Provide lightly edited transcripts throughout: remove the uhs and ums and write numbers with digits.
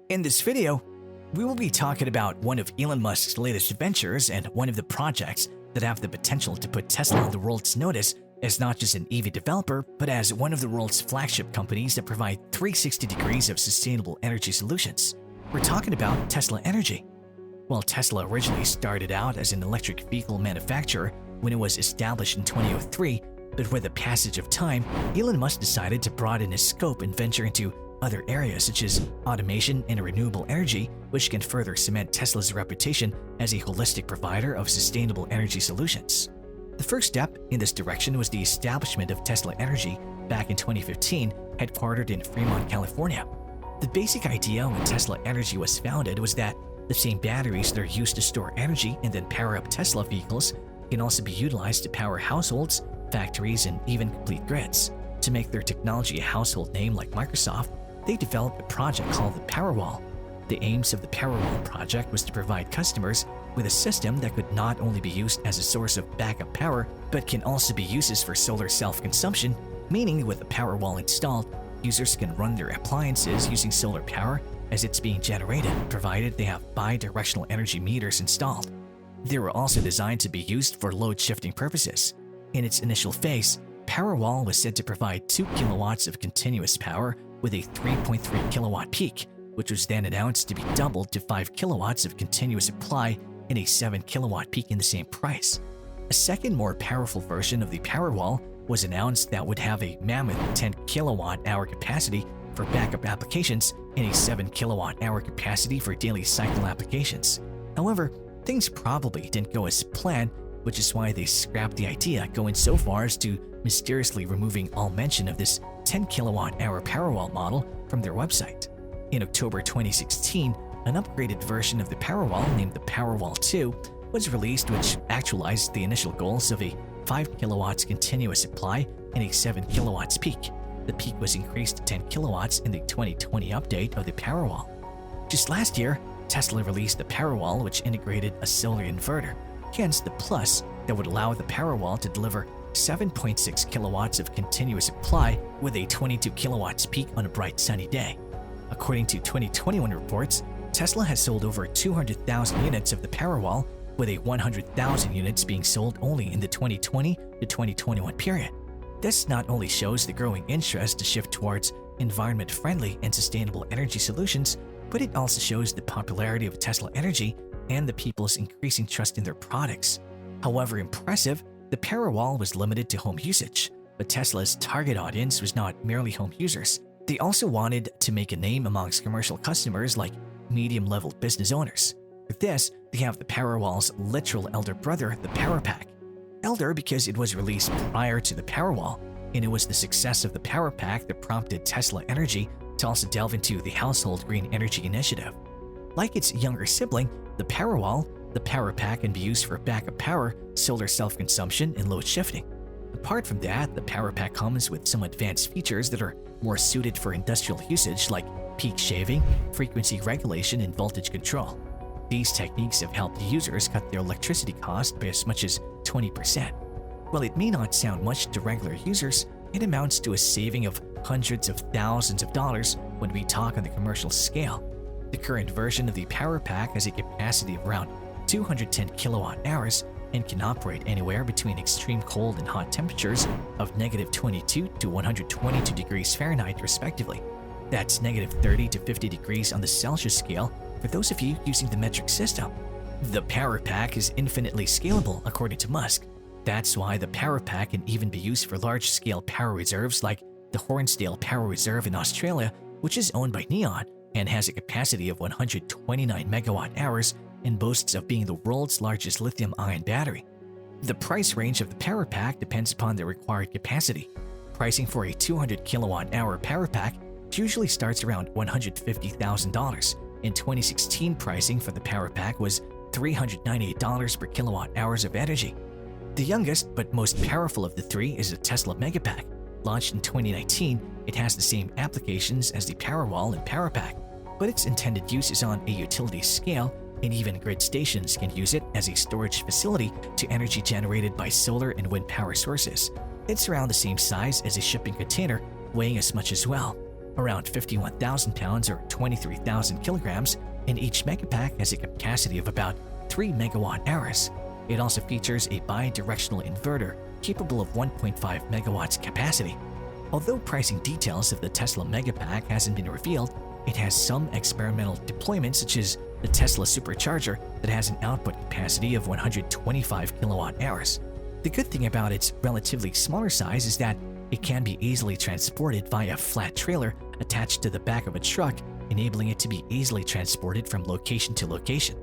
In this video, we will be talking about one of Elon Musk's latest ventures and one of the projects that have the potential to put Tesla on the world's notice as not just an EV developer, but as one of the world's flagship companies that provide 360 degrees of sustainable energy solutions. We're talking about Tesla Energy. While Tesla originally started out as an electric vehicle manufacturer when it was established in 2003, but with the passage of time, Elon Musk decided to broaden his scope and venture into other areas such as automation and renewable energy, which can further cement Tesla's reputation as a holistic provider of sustainable energy solutions. The first step in this direction was the establishment of Tesla Energy back in 2015, headquartered in Fremont, California. The basic idea when Tesla Energy was founded was that the same batteries that are used to store energy and then power up Tesla vehicles can also be utilized to power households, factories, and even complete grids. To make their technology a household name like Microsoft, they developed a project called the Powerwall. The aims of the Powerwall project was to provide customers with a system that could not only be used as a source of backup power, but can also be used for solar self-consumption, meaning with the Powerwall installed, users can run their appliances using solar power as it's being generated, provided they have bidirectional energy meters installed. They were also designed to be used for load-shifting purposes. In its initial phase, Powerwall was said to provide 2 kilowatts of continuous power with a 3.3 kilowatt peak, which was then announced to be doubled to 5 kilowatts of continuous supply and a 7 kilowatt peak in the same price. A second, more powerful version of the Powerwall was announced that would have a mammoth 10 kilowatt hour capacity for backup applications and a 7 kilowatt hour capacity for daily cycle applications. However, things probably didn't go as planned, which is why they scrapped the idea, going so far as to mysteriously removing all mention of this 10 kilowatt hour Powerwall model from their website. In October 2016, an upgraded version of the Powerwall named the Powerwall 2 was released, which actualized the initial goals of a 5 kilowatts continuous supply and a 7 kilowatts peak. The peak was increased to 10 kilowatts in the 2020 update of the Powerwall. Just last year, Tesla released the Powerwall, which integrated a solar inverter, hence the plus that would allow the Powerwall to deliver 7.6 kilowatts of continuous supply with a 22 kilowatts peak on a bright sunny day. According to 2021 reports, Tesla has sold over 200,000 units of the Powerwall, with a 100,000 units being sold only in the 2020 to 2021 period. This not only shows the growing interest to shift towards environment-friendly and sustainable energy solutions, but it also shows the popularity of Tesla Energy and the people's increasing trust in their products. However impressive, the Powerwall was limited to home usage, but Tesla's target audience was not merely home users. They also wanted to make a name amongst commercial customers like medium-level business owners. For this, they have the Powerwall's literal elder brother, the Powerpack. Elder because it was released prior to the Powerwall, and it was the success of the Powerpack that prompted Tesla Energy to also delve into the household green energy initiative. Like its younger sibling, the Powerwall, the Powerpack can be used for backup power, solar self-consumption, and load shifting. Apart from that, the Powerpack comes with some advanced features that are more suited for industrial usage like peak shaving, frequency regulation, and voltage control. These techniques have helped users cut their electricity cost by as much as 20%. While it may not sound much to regular users, it amounts to a saving of hundreds of thousands of dollars when we talk on the commercial scale. The current version of the Powerpack has a capacity of around 210 kilowatt hours and can operate anywhere between extreme cold and hot temperatures of negative 22 to 122 degrees Fahrenheit respectively. That's negative 30 to 50 degrees on the Celsius scale for those of you using the metric system. The Powerpack is infinitely scalable according to Musk. That's why the Powerpack can even be used for large-scale power reserves like the Hornsdale Power Reserve in Australia, which is owned by Neon and has a capacity of 129 megawatt hours and boasts of being the world's largest lithium-ion battery. The price range of the Powerpack depends upon the required capacity. Pricing for a 200 kilowatt-hour Powerpack usually starts around $150,000. In 2016, pricing for the Powerpack was $398 per kilowatt-hours of energy. The youngest but most powerful of the three is the Tesla Megapack. Launched in 2019, it has the same applications as the Powerwall and Powerpack, but its intended use is on a utility scale, and even grid stations can use it as a storage facility to energy generated by solar and wind power sources. It's around the same size as a shipping container, weighing as much as well. around 51,000 pounds or 23,000 kilograms, and each megapack has a capacity of about 3 megawatt hours. It also features a bidirectional inverter capable of 1.5 megawatts capacity. Although pricing details of the Tesla Megapack hasn't been revealed, it has some experimental deployments such as the Tesla Supercharger that has an output capacity of 125 kilowatt hours. The good thing about its relatively smaller size is that it can be easily transported via a flat trailer attached to the back of a truck, enabling it to be easily transported from location to location.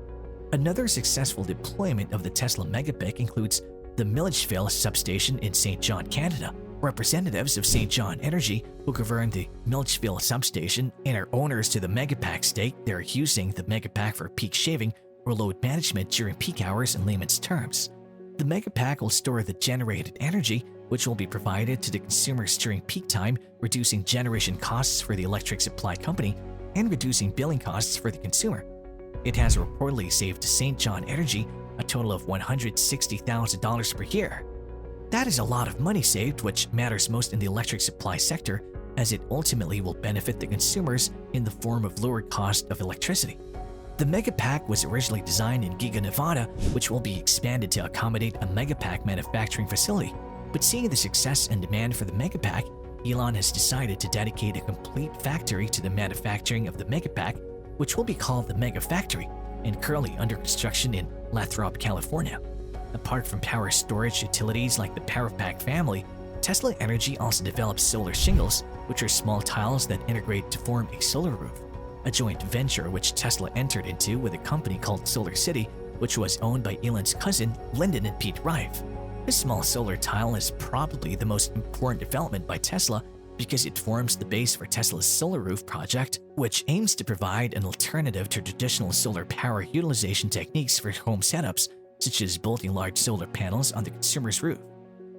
Another successful deployment of the Tesla Megapack includes the Milledgeville substation in St. John, Canada. Representatives of St. John Energy, who govern the Milledgeville substation and are owners to the Megapack stake, they're using the Megapack for peak shaving or load management during peak hours in layman's terms. The Megapack will store the generated energy, which will be provided to the consumers during peak time, reducing generation costs for the electric supply company and reducing billing costs for the consumer. It has reportedly saved St. John Energy a total of $160,000 per year. That is a lot of money saved, which matters most in the electric supply sector, as it ultimately will benefit the consumers in the form of lower cost of electricity. The Megapack was originally designed in Giga, Nevada, which will be expanded to accommodate a Megapack manufacturing facility. But seeing the success and demand for the Megapack, Elon has decided to dedicate a complete factory to the manufacturing of the Megapack, which will be called the Mega Factory, and currently under construction in Lathrop, California. Apart from power storage utilities like the PowerPack family, Tesla Energy also develops solar shingles, which are small tiles that integrate to form a solar roof, a joint venture which Tesla entered into with a company called Solar City, which was owned by Elon's cousin, Lyndon and Pete Rife. This small solar tile is probably the most important development by Tesla because it forms the base for Tesla's solar roof project, which aims to provide an alternative to traditional solar power utilization techniques for home setups, such as bolting large solar panels on the consumer's roof.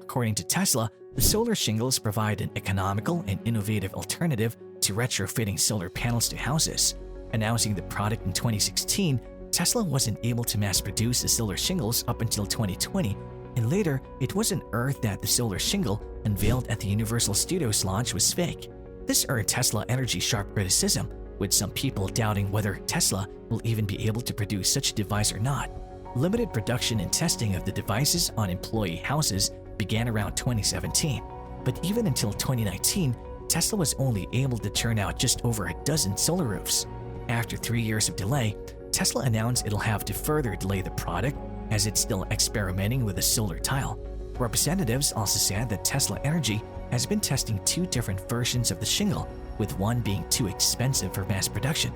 According to Tesla, the solar shingles provide an economical and innovative alternative to retrofitting solar panels to houses. Announcing the product in 2016, Tesla wasn't able to mass produce the solar shingles up until 2020, and later it was unearthed that the solar shingle unveiled at the Universal Studios launch was fake. This earned Tesla Energy sharp criticism, with some people doubting whether Tesla will even be able to produce such a device or not. Limited production and testing of the devices on employee houses began around 2017, but even until 2019, Tesla was only able to turn out just over a dozen solar roofs. After 3 years of delay, Tesla announced it'll have to further delay the product as it's still experimenting with a solar tile. Representatives also said that Tesla Energy has been testing 2 different versions of the shingle, with one being too expensive for mass production.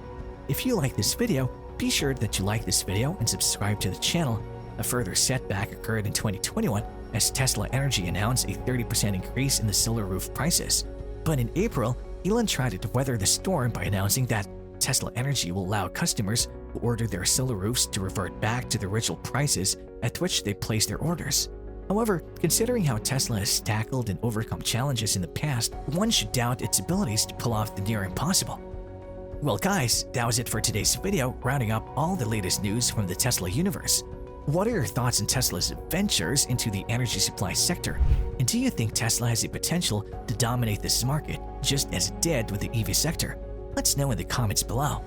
If you like this video, be sure that you like this video and subscribe to the channel. A further setback occurred in 2021 as Tesla Energy announced a 30% increase in the solar roof prices. But in April, Elon tried to weather the storm by announcing that Tesla Energy will allow customers who order their solar roofs to revert back to the original prices at which they placed their orders. However, considering how Tesla has tackled and overcome challenges in the past, one should doubt its abilities to pull off the near impossible. Well guys, that was it for today's video, rounding up all the latest news from the Tesla universe. What are your thoughts on Tesla's ventures into the energy supply sector? And do you think Tesla has the potential to dominate this market, just as it did with the EV sector? Let's know in the comments below.